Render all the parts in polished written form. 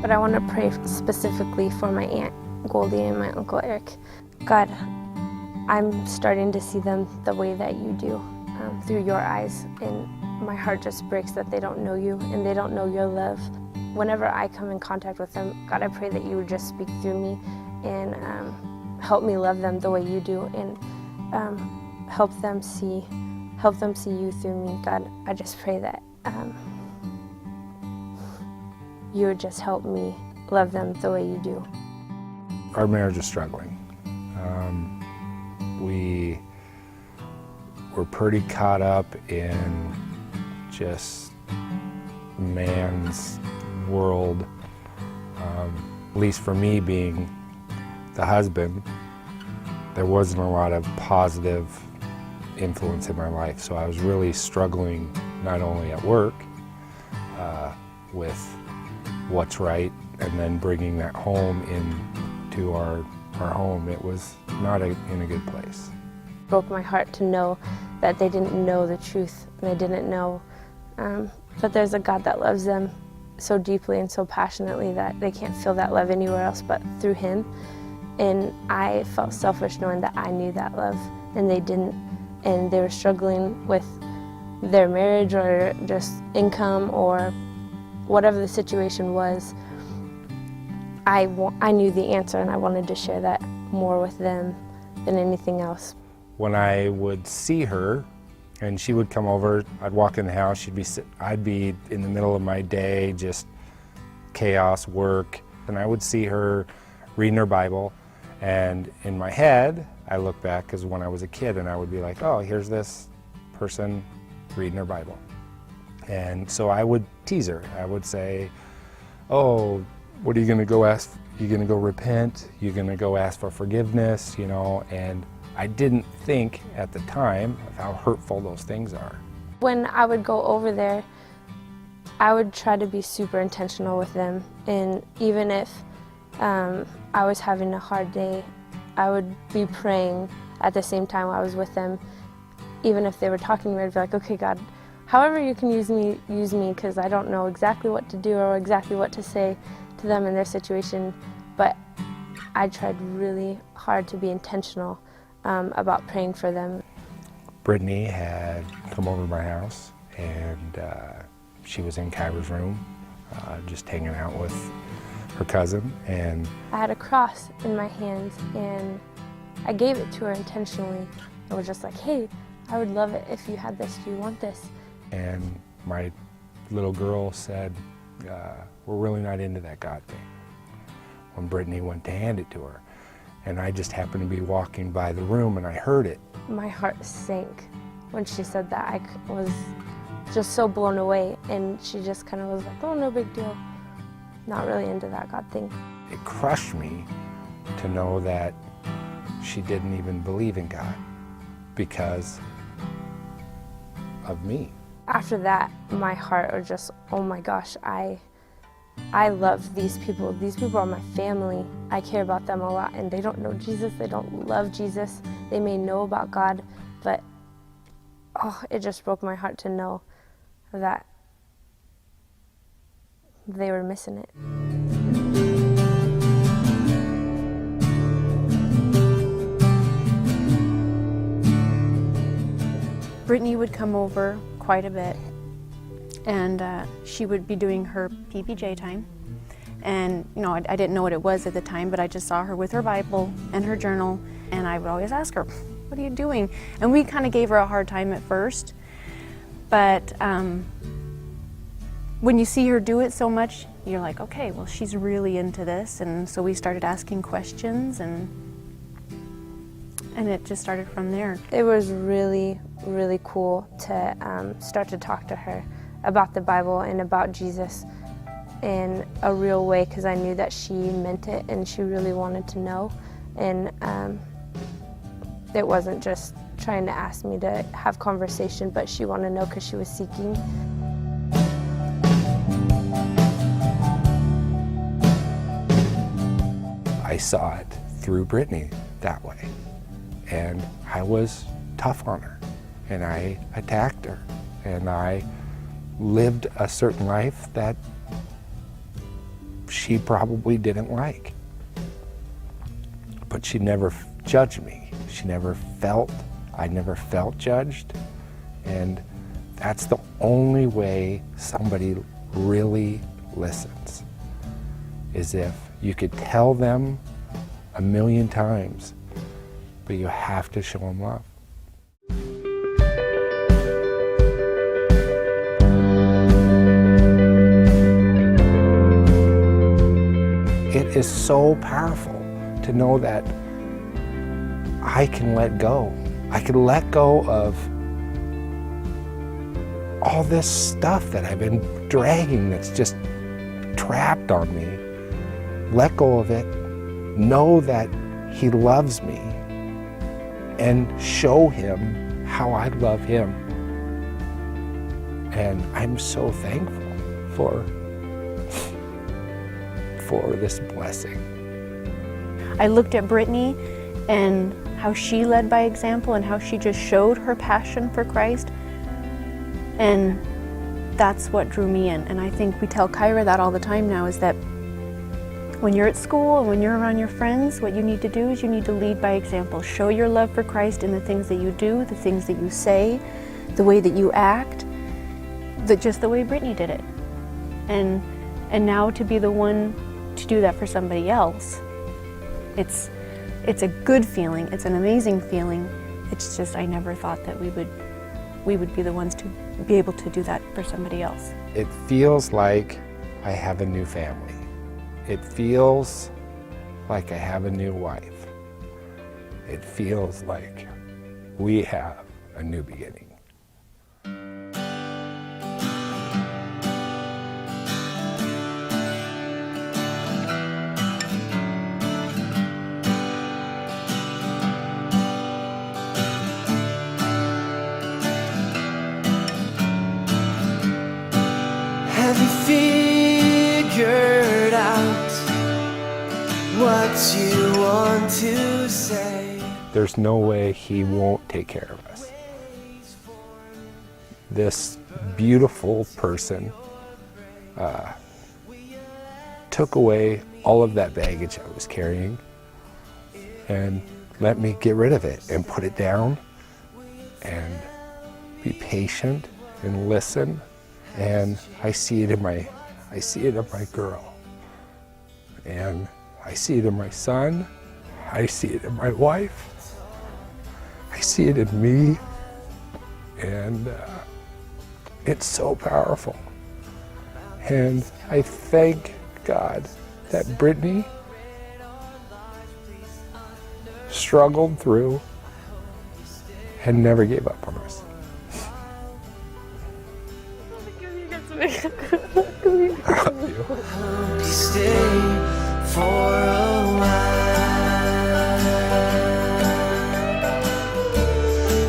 but I want to pray specifically for my Aunt Goldie and my Uncle Eric. God, I'm starting to see them the way that you do, through your eyes, and my heart just breaks that they don't know you and they don't know your love. Whenever I come in contact with them, God, I pray that you would just speak through me and help me love them the way you do, and help them see you through me. God, I just pray that you would just help me love them the way you do. Our marriage is struggling. We were pretty caught up in just man's world, at least for me being the husband. There wasn't a lot of positive influence in my life, so I was really struggling not only at work with what's right, and then bringing that home into our home. It was not in a good place. It broke my heart to know that they didn't know the truth, and they didn't know that there's a God that loves them so deeply and so passionately that they can't feel that love anywhere else but through Him. And I felt selfish knowing that I knew that love and they didn't, and they were struggling with their marriage or just income or whatever the situation was. I knew the answer, and I wanted to share that more with them than anything else. When I would see her and she would come over, I'd walk in the house, I'd be in the middle of my day, just chaos, work, and I would see her reading her Bible, and in my head, I look back as when I was a kid, and I would be like, oh, here's this person reading her Bible. And so I would tease her. I would say, oh, what are you going to go ask? You're going to go repent? You're going to go ask for forgiveness, you know? And I didn't think at the time of how hurtful those things are. When I would go over there, I would try to be super intentional with them. And even if I was having a hard day, I would be praying at the same time I was with them. Even if they were talking to me, I'd be like, okay, God, however you can use me, because I don't know exactly what to do or exactly what to say to them in their situation. But I tried really hard to be intentional about praying for them. Brittany had come over to my house, and she was in Kyra's room, just hanging out with her cousin. And I had a cross in my hands, and I gave it to her intentionally. I was just like, hey, I would love it if you had this. Do you want this? And my little girl said, we're really not into that God thing, when Brittany went to hand it to her. And I just happened to be walking by the room and I heard it. My heart sank when she said that. I was just so blown away, and she just kind of was like, oh, no big deal. Not really into that God thing. It crushed me to know that she didn't even believe in God because of me. After that, my heart was just, oh my gosh, I love these people. These people are my family. I care about them a lot, and they don't know Jesus. They don't love Jesus. They may know about God, but it just broke my heart to know that they were missing it. Brittany would come over quite a bit, and she would be doing her PPJ time. And you know, I didn't know what it was at the time, but I just saw her with her Bible and her journal, and I would always ask her, what are you doing? And we kind of gave her a hard time at first, but when you see her do it so much, you're like, okay, well, she's really into this. And so we started asking questions, and it just started from there. It was really, really cool to start to talk to her about the Bible and about Jesus in a real way, because I knew that she meant it and she really wanted to know. And it wasn't just trying to ask me to have conversation, but she wanted to know because she was seeking. I saw it through Brittany that way, and I was tough on her, and I attacked her, and I lived a certain life that she probably didn't like. But she never judged me. I never felt judged. And that's the only way somebody really listens, is if you could tell them 1,000,000 times, but you have to show them love. It is so powerful to know that I can let go. I can let go of all this stuff that I've been dragging that's just trapped on me. Let go of it, know that He loves me, and show Him how I love Him. And I'm so thankful for this blessing. I looked at Brittany and how she led by example and how she just showed her passion for Christ. And that's what drew me in. And I think we tell Kyra that all the time now, is that when you're at school and when you're around your friends, what you need to do is you need to lead by example. Show your love for Christ in the things that you do, the things that you say, the way that you act, just the way Brittany did it. And now to be the one to do that for somebody else, it's a good feeling. It's an amazing feeling. It's just I never thought that we would be the ones to be able to do that for somebody else. It feels like I have a new family. It feels like I have a new wife. It feels like we have a new beginning. Have you figured out what you want to say? There's no way He won't take care of us. This beautiful person took away all of that baggage I was carrying and let me get rid of it and put it down and be patient and listen. And I see it in my girl, and I see it in my son, I see it in my wife, I see it in me, and it's so powerful. And I thank God that Brittany struggled through and never gave up on us. I hope you stay for a while.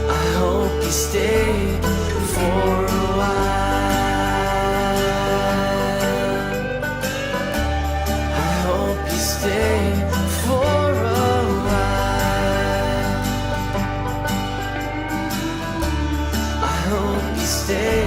I hope you stay for a while. I hope you stay for a while. I hope you stay